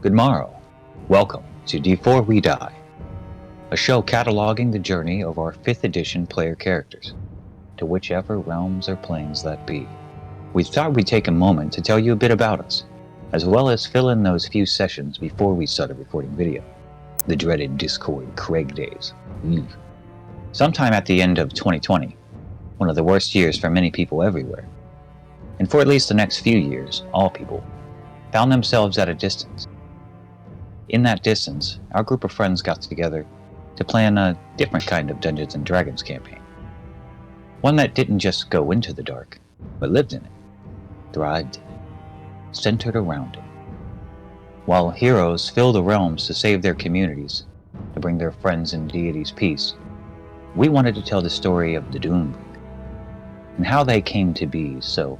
Good morrow. Welcome to Before We Die, a show cataloging the journey of our 5th edition player characters to whichever realms or planes that be. We thought we'd take a moment to tell you a bit about us, as well as fill in those few sessions before we started recording video. The dreaded Discord Craig days. Sometime at the end of 2020, one of the worst years for many people everywhere, and for at least the next few years, all people found themselves at a distance. In that distance, our group of friends got together to plan a different kind of Dungeons & Dragons campaign. One that didn't just go into the dark, but lived in it, thrived in it, centered around it. While heroes fill the realms to save their communities, to bring their friends and deities peace, we wanted to tell the story of the Doombreaker, and how they came to be so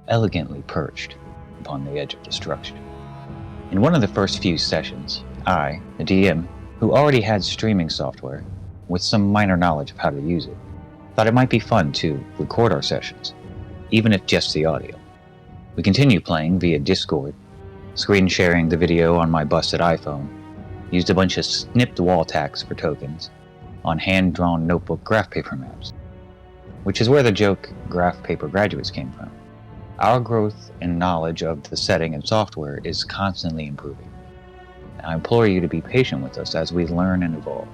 elegantly perched upon the edge of destruction. In one of the first few sessions, I, the DM, who already had streaming software, with some minor knowledge of how to use it, thought it might be fun to record our sessions, even if just the audio. We continued playing via Discord, screen sharing the video on my busted iPhone, used a bunch of snipped wall tacks for tokens, on hand-drawn notebook graph paper maps, which is where the joke graph paper graduates came from. Our growth and knowledge of the setting and software is constantly improving. I implore you to be patient with us as we learn and evolve.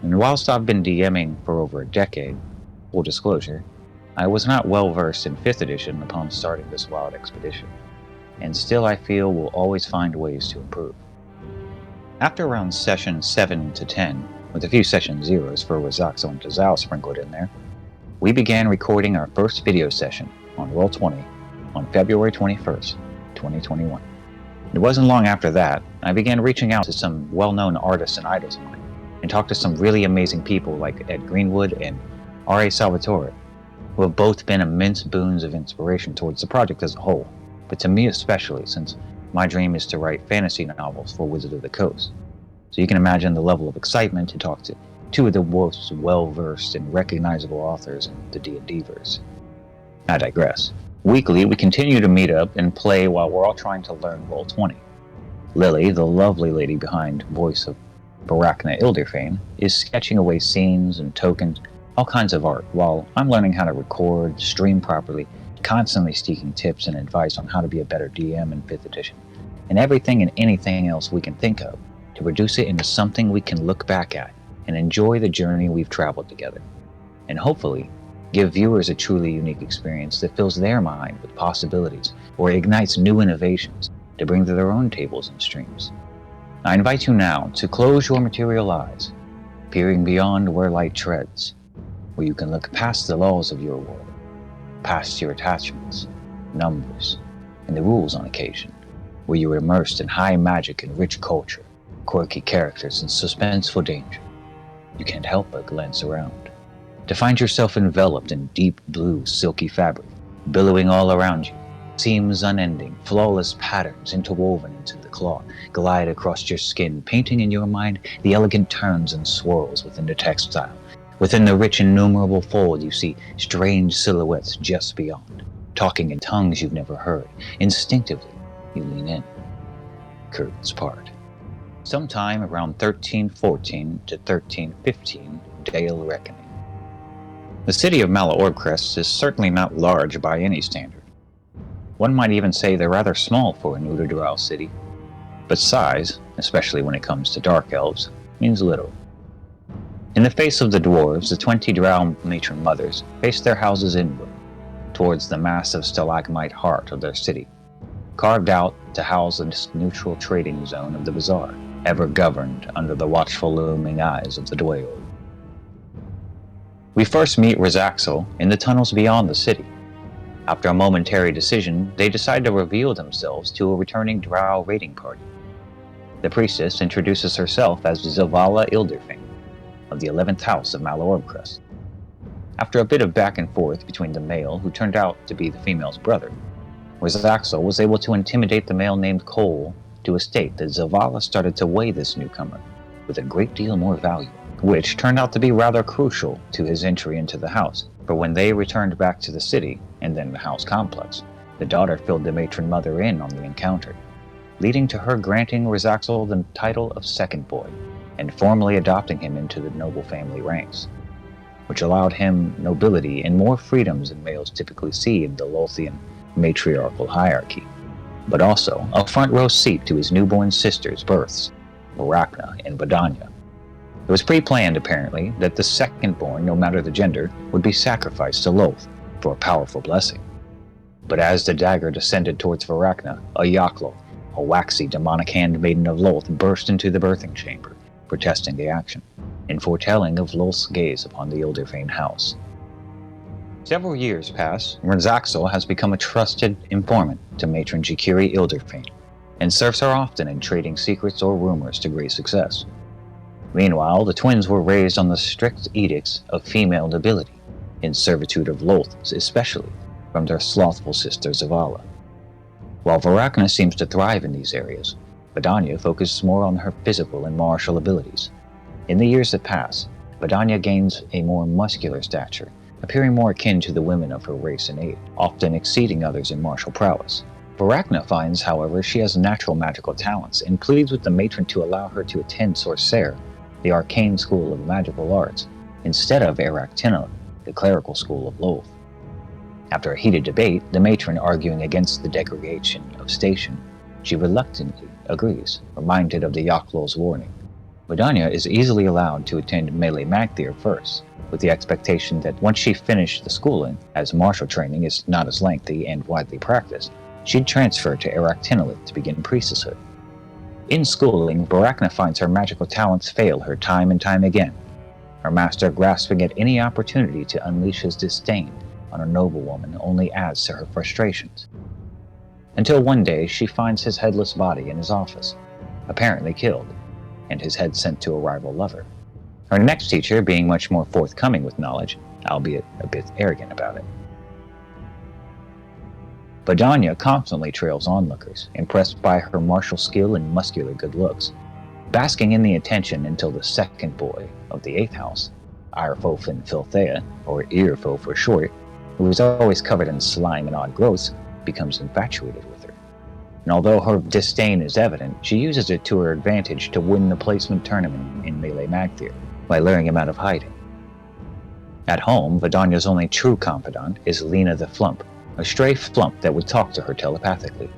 And whilst I've been DMing for over a decade, full disclosure, I was not well versed in 5th edition upon starting this wild expedition, and still I feel we'll always find ways to improve. After around session 7 to 10, with a few session zeros for Razaxo and Tazal sprinkled in there, we began recording our first video session on Roll20 on February 21st, 2021. It wasn't long after that, I began reaching out to some well-known artists and idols of mine, and talked to some really amazing people like Ed Greenwood and R.A. Salvatore, who have both been immense boons of inspiration towards the project as a whole, but to me especially, since my dream is to write fantasy novels for Wizard of the Coast. So you can imagine the level of excitement to talk to two of the most well-versed and recognizable authors in the D&D verse. I digress. Weekly, we continue to meet up and play while we're all trying to learn Roll20. Lily, the lovely lady behind voice of Barakna Ilderfane, is sketching away scenes and tokens, all kinds of art, while I'm learning how to record, stream properly, constantly seeking tips and advice on how to be a better DM in 5th edition, and everything and anything else we can think of to reduce it into something we can look back at and enjoy the journey we've traveled together, and hopefully give viewers a truly unique experience that fills their mind with possibilities or ignites new innovations to bring to their own tables and streams. I invite you now to close your material eyes, peering beyond where light treads, where you can look past the laws of your world, past your attachments, numbers, and the rules on occasion, where you're immersed in high magic and rich culture, quirky characters, and suspenseful danger. You can't help but glance around, to find yourself enveloped in deep blue silky fabric, billowing all around you. Seams unending, flawless patterns interwoven into the cloth glide across your skin, painting in your mind the elegant turns and swirls within the textile. Within the rich innumerable fold you see strange silhouettes just beyond, talking in tongues you've never heard. Instinctively, you lean in. Curtains part. Sometime around 1314 to 1315 Dale Reckoning. The city of MacLeod is certainly not large by any standard. One might even say they're rather small for a New-to-Drow city, but size, especially when it comes to dark elves, means little. In the face of the dwarves, the 20 Drow matron mothers face their houses inward, towards the massive stalagmite heart of their city, carved out to house the neutral trading zone of the bazaar, ever governed under the watchful looming eyes of the Dwayord. We first meet Razaxo in the tunnels beyond the city. After a momentary decision, they decide to reveal themselves to a returning Drow raiding party. The priestess introduces herself as Zavala Ilderfane, of the 11th house of MacLeod. After a bit of back and forth between the male, who turned out to be the female's brother, Razaxo was able to intimidate the male named Cole to a state that Zavala started to weigh this newcomer with a great deal more value, which turned out to be rather crucial to his entry into the house, for when they returned back to the city, and then the house complex, The daughter filled the matron mother in on the encounter, leading to her granting Razaxel the title of second boy and formally adopting him into the noble family ranks, which allowed him nobility and more freedoms than males typically see in the Lothian matriarchal hierarchy, but also a front row seat to his newborn sisters' births, Varachna and Vadanya. It was pre-planned, apparently, that the second-born, no matter the gender, would be sacrificed to Loth for a powerful blessing. But as the dagger descended towards Varachna, a Yaklo, a waxy demonic handmaiden of Loth, burst into the birthing chamber, protesting the action, and foretelling of Loth's gaze upon the Ilderfane house. Several years pass, and Razaxel has become a trusted informant to matron Jikiri Ilderfane, and serves her often in trading secrets or rumors to great success. Meanwhile, the twins were raised on the strict edicts of female nobility, in servitude of Loth especially, from their slothful sister Zavala. While Varachna seems to thrive in these areas, Vadanya focuses more on her physical and martial abilities. In the years that pass, Vadanya gains a more muscular stature, appearing more akin to the women of her race and age, often exceeding others in martial prowess. Varachna finds, however, she has natural magical talents and pleads with the matron to allow her to attend Sorcere, the arcane school of magical arts, instead of Eractina, the clerical school of Loth. After a heated debate, the matron arguing against the degradation of station, she reluctantly agrees, reminded of the Yaklow's warning. Vadanya is easily allowed to attend Melee Magthir first, with the expectation that once she finished the schooling, as martial training is not as lengthy and widely practiced, she'd transfer to Eractinolith to begin priestesshood. In schooling, Varachna finds her magical talents fail her time and time again, her master grasping at any opportunity to unleash his disdain on a noblewoman only adds to her frustrations. Until one day she finds his headless body in his office, apparently killed, and his head sent to a rival lover. Her next teacher being much more forthcoming with knowledge, albeit a bit arrogant about it. Vadanya constantly trails onlookers, impressed by her martial skill and muscular good looks, basking in the attention until the second boy of the 8th house, Irefofin Filthea, or Earfo for short, who is always covered in slime and odd growths, becomes infatuated with her. And although her disdain is evident, she uses it to her advantage to win the placement tournament in Melee Magthir by luring him out of hiding. At home, Vadanya's only true confidant is Lena the Flump, a stray flump that would talk to her telepathically.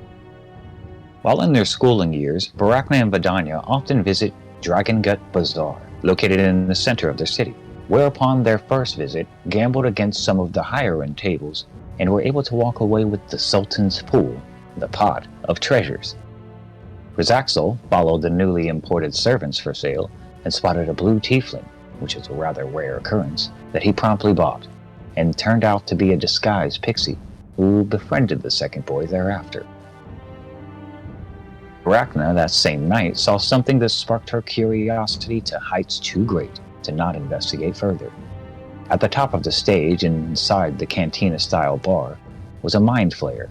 While in their schooling years, Varachna and Vadanya often visit Dragon Gut Bazaar, located in the center of their city, whereupon their first visit gambled against some of the higher-end tables and were able to walk away with the Sultan's Pool, the pot of treasures. Razaxel followed the newly imported servants for sale and spotted a blue tiefling, which is a rather rare occurrence, that he promptly bought, and turned out to be a disguised pixie, who befriended the second boy thereafter. Varachna that same night saw something that sparked her curiosity to heights too great to not investigate further. At the top of the stage and inside the cantina-style bar was a mind flayer,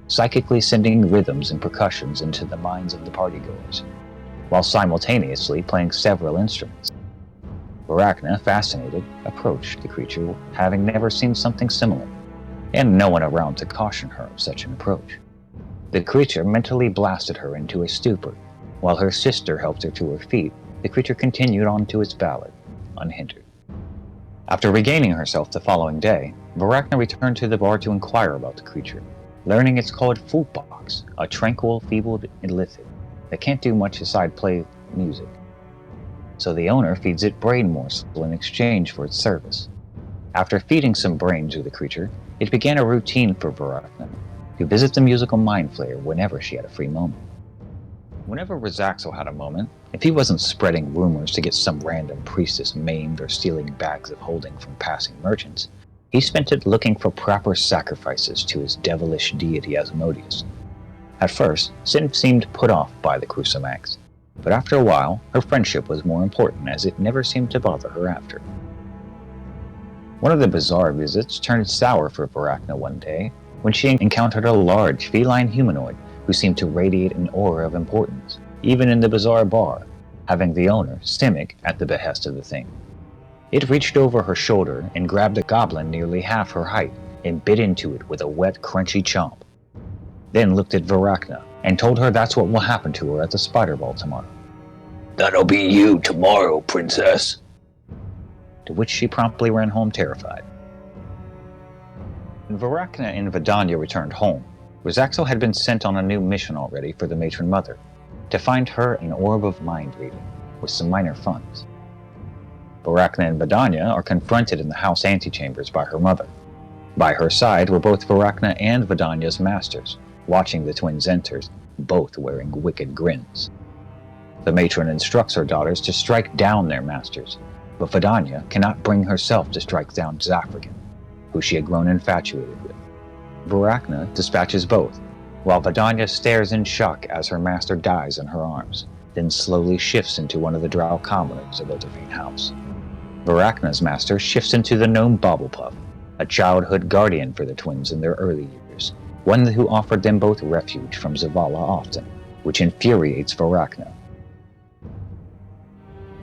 psychically sending rhythms and percussions into the minds of the partygoers, while simultaneously playing several instruments. Varachna, fascinated, approached the creature, having never seen something similar, and no one around to caution her of such an approach. The creature mentally blasted her into a stupor. While her sister helped her to her feet, the creature continued on to its ballad, unhindered. After regaining herself the following day, Varachna returned to the bar to inquire about the creature, learning it's called Footbox, a tranquil, feeble illithid that can't do much aside play music. So the owner feeds it brain morsel in exchange for its service. After feeding some brain to the creature, it began a routine for Varachna to visit the musical mind flayer whenever she had a free moment. Whenever Razaxel had a moment, if he wasn't spreading rumors to get some random priestess maimed or stealing bags of holding from passing merchants, he spent it looking for proper sacrifices to his devilish deity Asmodeus. At first, Sin seemed put off by the Crucimax, but after a while, her friendship was more important as it never seemed to bother her after. One of the bizarre visits turned sour for Varachna one day when she encountered a large feline humanoid who seemed to radiate an aura of importance, even in the bizarre bar, having the owner, Simic, at the behest of the thing. It reached over her shoulder and grabbed a goblin nearly half her height and bit into it with a wet, crunchy chomp. then looked at Varachna and told her that's what will happen to her at the spider ball tomorrow. "That'll be you tomorrow, princess." To which she promptly ran home terrified. When Varachna and Vidanya returned home, Rosaxo had been sent on a new mission already for the matron mother, to find her an orb of mind reading, with some minor funds. Varachna and Vidanya are confronted in the house antechambers by her mother. By her side were both Varachna and Vidanya's masters, watching the twins enter, both wearing wicked grins. The matron instructs her daughters to strike down their masters, but Vidanya cannot bring herself to strike down Zafragan, who she had grown infatuated with. Varachna dispatches both, while Vidanya stares in shock as her master dies in her arms, then slowly shifts into one of the drow commoners of Ottervine House. Varachna's master shifts into the gnome Bobblepuff, a childhood guardian for the twins in their early years, one who offered them both refuge from Zavala often, which infuriates Varachna.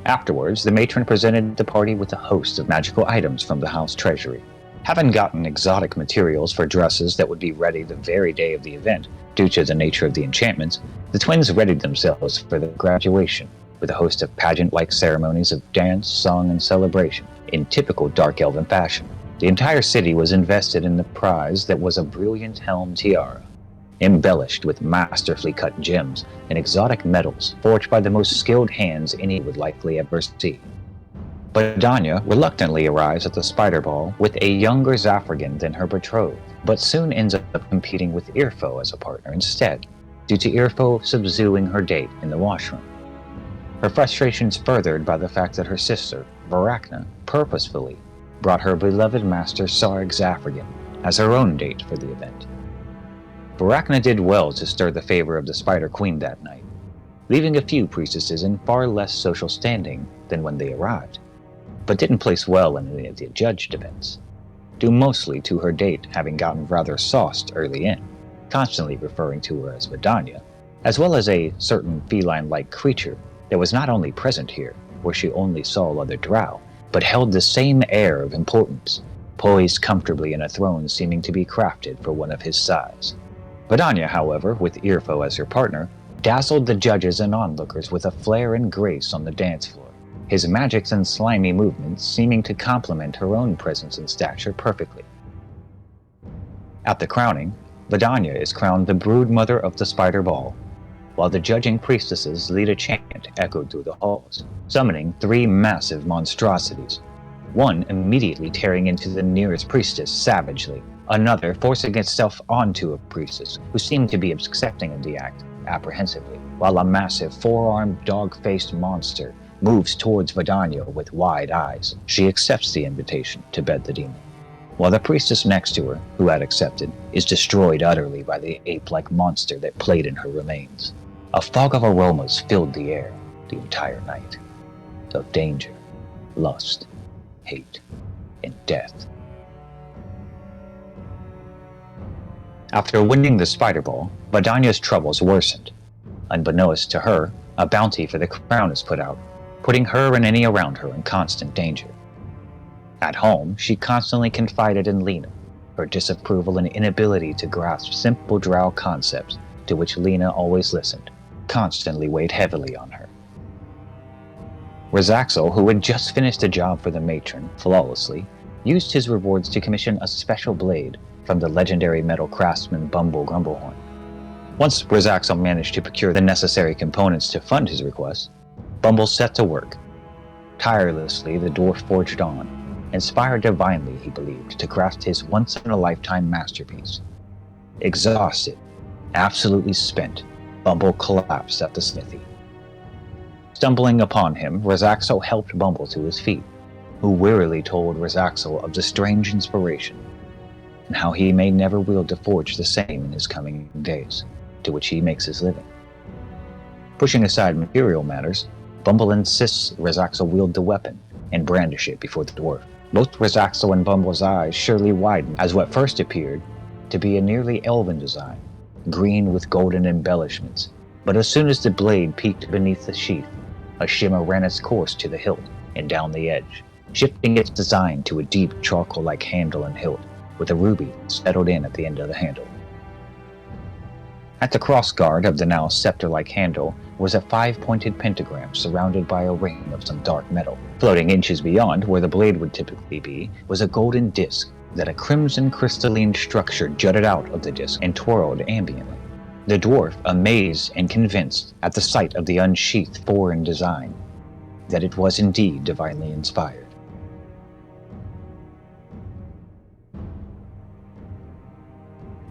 Afterwards, the matron presented the party with a host of magical items from the house treasury. Having gotten exotic materials for dresses that would be ready the very day of the event, due to the nature of the enchantments, the twins readied themselves for the graduation, with a host of pageant-like ceremonies of dance, song, and celebration, in typical Dark Elven fashion. The entire city was invested in the prize that was a brilliant helm tiara, embellished with masterfully cut gems and exotic metals forged by the most skilled hands any would likely ever see. Vidanya reluctantly arrives at the spider ball with a younger Zafragan than her betrothed, but soon ends up competing with Irfo as a partner instead, due to Irfo subduing her date in the washroom. Her frustrations furthered by the fact that her sister, Varachna, purposefully brought her beloved master Sarg Zafragan as her own date for the event. Varachna did well to stir the favor of the Spider Queen that night, leaving a few priestesses in far less social standing than when they arrived, but didn't place well in any of the judged events, due mostly to her date having gotten rather sauced early in, constantly referring to her as Vidanya, as well as a certain feline-like creature that was not only present here, where she only saw other drow, but held the same air of importance, poised comfortably in a throne seeming to be crafted for one of his size. Vidanya, however, with Irfo as her partner, dazzled the judges and onlookers with a flair and grace on the dance floor, his magics and slimy movements seeming to complement her own presence and stature perfectly. At the crowning, Vidanya is crowned the brood mother of the Spider Ball, while the judging priestesses lead a chant echoed through the halls, summoning 3 massive monstrosities, one immediately tearing into the nearest priestess savagely, another forcing itself onto a priestess who seemed to be accepting of the act apprehensively, while a massive 4-armed dog-faced monster moves towards Vidanya with wide eyes. She accepts the invitation to bed the demon, while the priestess next to her, who had accepted, is destroyed utterly by the ape-like monster that played in her remains. A fog of aromas filled the air the entire night, of danger, lust, hate, and death. After winning the Spider Ball, Vidanya's troubles worsened. Unbeknownst to her, a bounty for the crown is put out, putting her and any around her in constant danger. At home, she constantly confided in Lena, her disapproval and inability to grasp simple drow concepts to which Lena always listened, constantly weighed heavily on her. Rosaxo, who had just finished a job for the matron flawlessly, used his rewards to commission a special blade from the legendary metal craftsman Bumble Grumblehorn. Once Rosaxo managed to procure the necessary components to fund his request, Bumble set to work. Tirelessly, the dwarf forged on, inspired divinely, he believed, to craft his once-in-a-lifetime masterpiece. Exhausted, absolutely spent, Bumble collapsed at the smithy. Stumbling upon him, Rosaxo helped Bumble to his feet, who wearily told Rosaxo of the strange inspiration, and how he may never wield to forge the same in his coming days, to which he makes his living. Pushing aside material matters, Bumble insists Rosaxo wield the weapon and brandish it before the dwarf. Both Rosaxo and Bumble's eyes surely widened as what first appeared to be a nearly elven design, green with golden embellishments, but as soon as the blade peeked beneath the sheath, a shimmer ran its course to the hilt and down the edge, shifting its design to a deep charcoal-like handle and hilt, with a ruby settled in at the end of the handle. At the crossguard of the now scepter-like handle was a 5-pointed pentagram surrounded by a ring of some dark metal. Floating inches beyond where the blade would typically be was a golden disc that a crimson crystalline structure jutted out of the disc and twirled ambiently. The dwarf, amazed and convinced at the sight of the unsheathed foreign design, that it was indeed divinely inspired.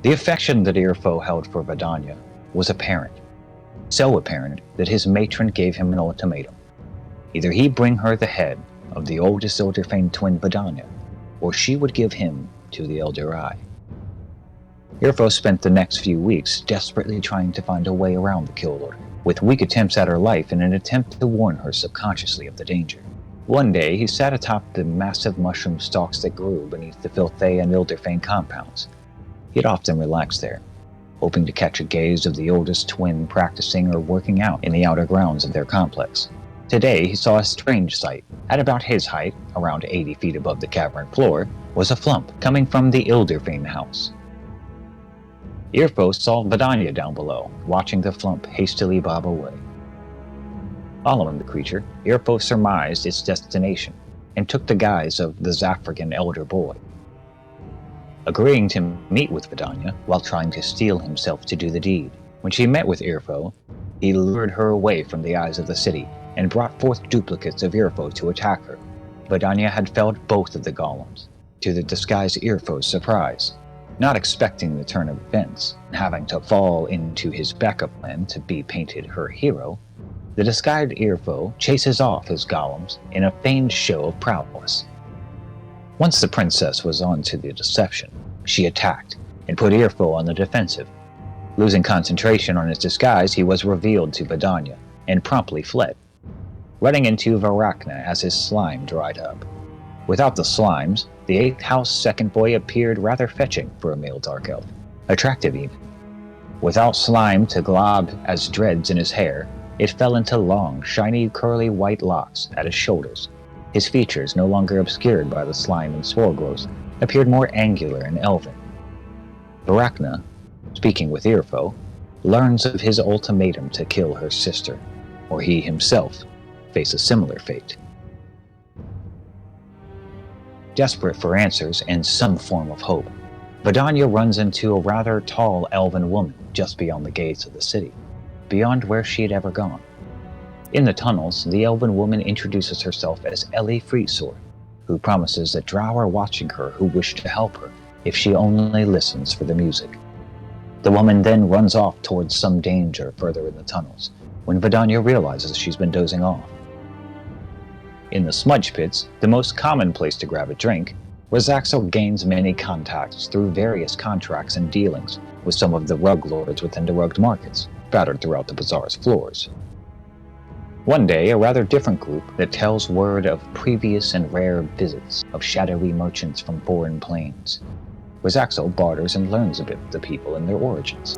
The affection that Irfo held for Vidania was apparent, so apparent that his matron gave him an ultimatum. Either he bring her the head of the oldest Elderfane twin Vidania, or she would give him to the Elder Eye. Irfo spent the next few weeks desperately trying to find a way around the kill order, with weak attempts at her life in an attempt to warn her subconsciously of the danger. One day, he sat atop the massive mushroom stalks that grew beneath the Filthay and Elderfane compounds. He'd often relax there, hoping to catch a gaze of the oldest twin practicing or working out in the outer grounds of their complex. Today, he saw a strange sight. At about his height, around 80 feet above the cavern floor, was a flump coming from the Elderfane house. Irfo saw Vidania down below, watching the flump hastily bob away. Following the creature, Irfo surmised its destination and took the guise of the Zafrigan elder boy. Agreeing to meet with Vidania while trying to steel himself to do the deed. When she met with Irfo, he lured her away from the eyes of the city and brought forth duplicates of Irfo to attack her. Vidania had felled both of the golems, to the disguised Irfo's surprise. Not expecting the turn of events, and having to fall into his backup plan to be painted her hero, the disguised Irfo chases off his golems in a feigned show of prowess. Once the princess was on to the deception, she attacked and put Irfo on the defensive. Losing concentration on his disguise, he was revealed to Vidania and promptly fled, running into Varachna as his slime dried up. Without the slimes, the 8th house second boy appeared rather fetching for a male dark elf, attractive even. Without slime to glob as dreads in his hair, it fell into long, shiny, curly white locks at his shoulders. His features, no longer obscured by the slime and swirl growth, appeared more angular and elven. Varachna, speaking with Irfo, learns of his ultimatum to kill her sister, or he himself face a similar fate. Desperate for answers and some form of hope, Vidania runs into a rather tall elven woman just beyond the gates of the city, beyond where she had ever gone. In the tunnels, the elven woman introduces herself as Ellie Freesor, who promises that drow are watching her who wish to help her if she only listens for the music. The woman then runs off towards some danger further in the tunnels, when Vidania realizes she's been dozing off. In the smudge pits, the most common place to grab a drink, Razaxel gains many contacts through various contracts and dealings with some of the rug lords within the rugged markets, scattered throughout the bazaar's floors. One day, a rather different group that tells word of previous and rare visits of shadowy merchants from foreign plains. Razaxel barters and learns a bit of the people and their origins,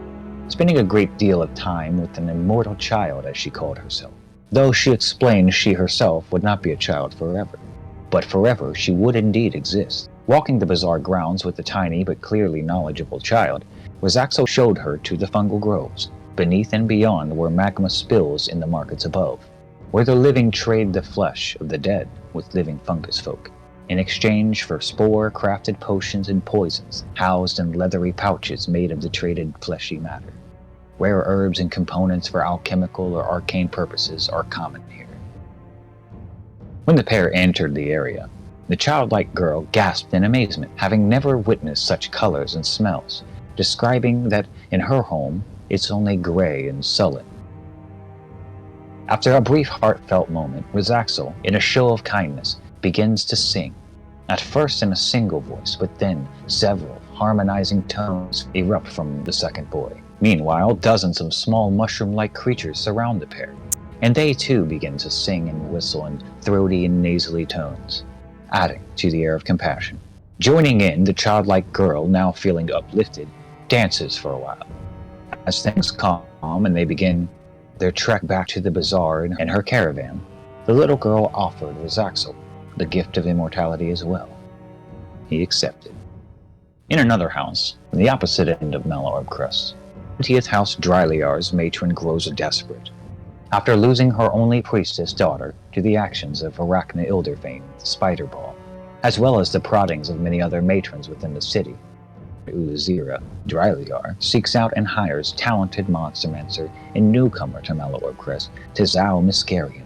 spending a great deal of time with an immortal child, as she called herself. Though she explained she herself would not be a child forever, but forever she would indeed exist. Walking the bazaar grounds with the tiny but clearly knowledgeable child, Razaxel showed her to the fungal groves, beneath and beyond where magma spills in the markets above, where the living trade the flesh of the dead with living fungus folk, in exchange for spore-crafted potions and poisons housed in leathery pouches made of the traded fleshy matter. Rare herbs and components for alchemical or arcane purposes are common here. When the pair entered the area, the childlike girl gasped in amazement, having never witnessed such colors and smells, describing that in her home it's only gray and sullen. After a brief heartfelt moment, Razaxel, in a show of kindness, begins to sing, at first in a single voice, but then several harmonizing tones erupt from the second boy. Meanwhile, dozens of small mushroom-like creatures surround the pair, and they too begin to sing and whistle in throaty and nasally tones, adding to the air of compassion. Joining in, the childlike girl, now feeling uplifted, dances for a while. As things calm and they begin their trek back to the bazaar and her caravan, the little girl offered Razaxel the gift of immortality as well. He accepted. In another house, on the opposite end of Malorb Crest, 20th House Dryliar's matron grows desperate. After losing her only priestess daughter to the actions of Arachna Ilderfane, the Spider-Ball, as well as the proddings of many other matrons within the city, Ulazira Dryliar seeks out and hires talented monstermancer and newcomer to Malor Crest, Tazao Miscarian.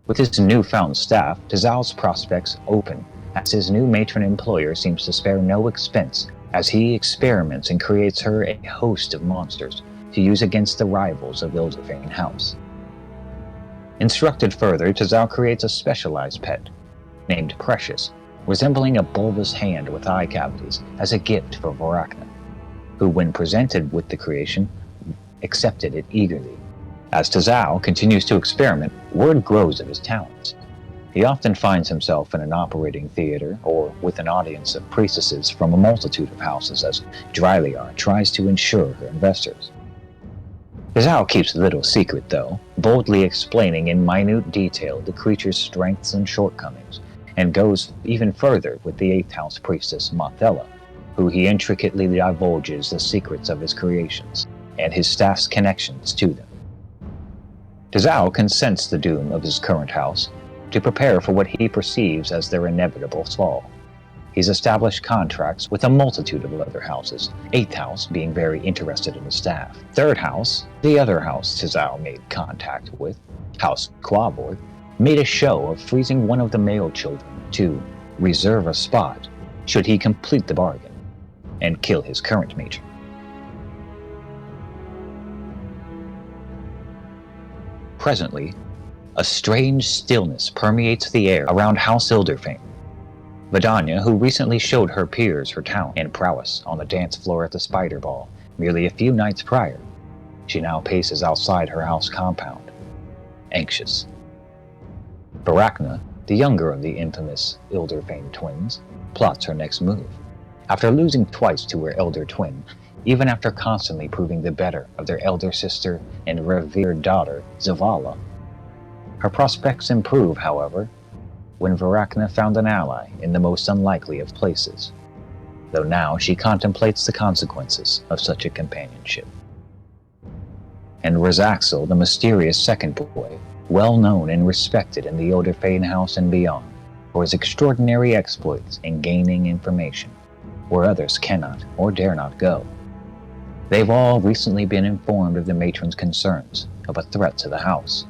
With his newfound staff, Tazao's prospects open, as his new matron employer seems to spare no expense as he experiments and creates her a host of monsters to use against the rivals of Ilderfane House. Instructed further, Tazao creates a specialized pet, named Precious, resembling a bulbous hand with eye cavities, as a gift for Varachna, who, when presented with the creation, accepted it eagerly. As Tazao continues to experiment, word grows of his talents. He often finds himself in an operating theater or with an audience of priestesses from a multitude of houses as Dryliar tries to ensure her investors. Tazao keeps little secret, though, boldly explaining in minute detail the creature's strengths and shortcomings, and goes even further with the 8th House priestess Mothella, who he intricately divulges the secrets of his creations and his staff's connections to them. Tazao can sense the doom of his current house to prepare for what he perceives as their inevitable fall. He's established contracts with a multitude of other houses, 8th House being very interested in the staff. 3rd House, the other house Tazao made contact with, House Quaborg, made a show of freezing one of the male children to reserve a spot should he complete the bargain and kill his current matron. Presently, a strange stillness permeates the air around House Ilderfane. Vidania, who recently showed her peers her talent and prowess on the dance floor at the Spider Ball merely a few nights prior, she now paces outside her house compound, anxious. Varachna, the younger of the infamous Ilderfane twins, plots her next move. After losing twice to her elder twin, even after constantly proving the better of their elder sister and revered daughter, Zavala, her prospects improve, however, when Varachna found an ally in the most unlikely of places, though now she contemplates the consequences of such a companionship. And Razaxel, the mysterious second boy, well known and respected in the Ilderfane House and beyond for his extraordinary exploits in gaining information where others cannot or dare not go. They've all recently been informed of the matron's concerns of a threat to the house.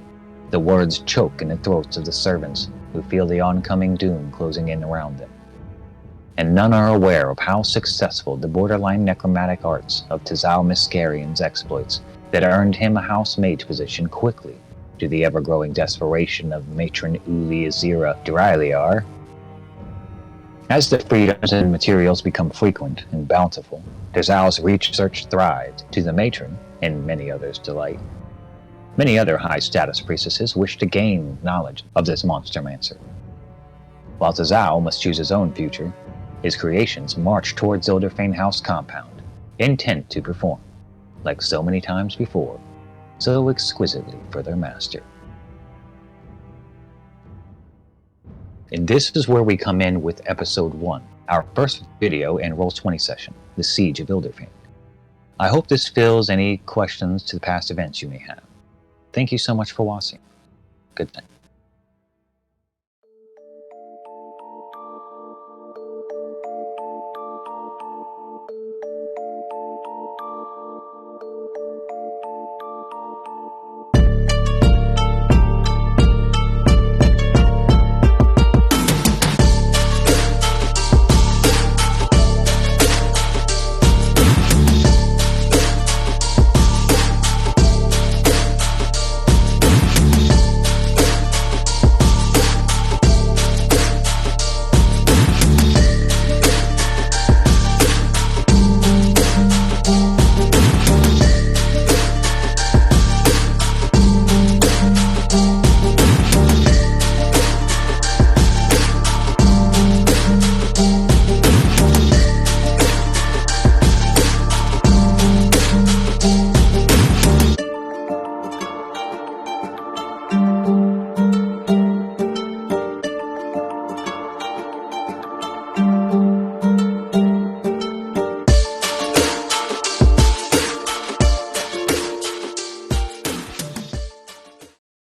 The words choke in the throats of the servants who feel the oncoming doom closing in around them. And none are aware of how successful the borderline necromantic arts of Tazao Miscarian's exploits that earned him a house mage position quickly, to the ever-growing desperation of matron Ulazira Dryliar. As the freedoms and materials become frequent and bountiful, Tazao's research thrived to the matron and many others' delight. Many other high-status priestesses wish to gain knowledge of this monstermancer. While Tazao must choose his own future, his creations march towards Ilderfane House compound, intent to perform, like so many times before, so exquisitely for their master. And this is where we come in with episode 1, our first video and Roll20 session, The Siege of Ilderfane. I hope this fills any questions to the past events you may have. Thank you so much for watching. Good night.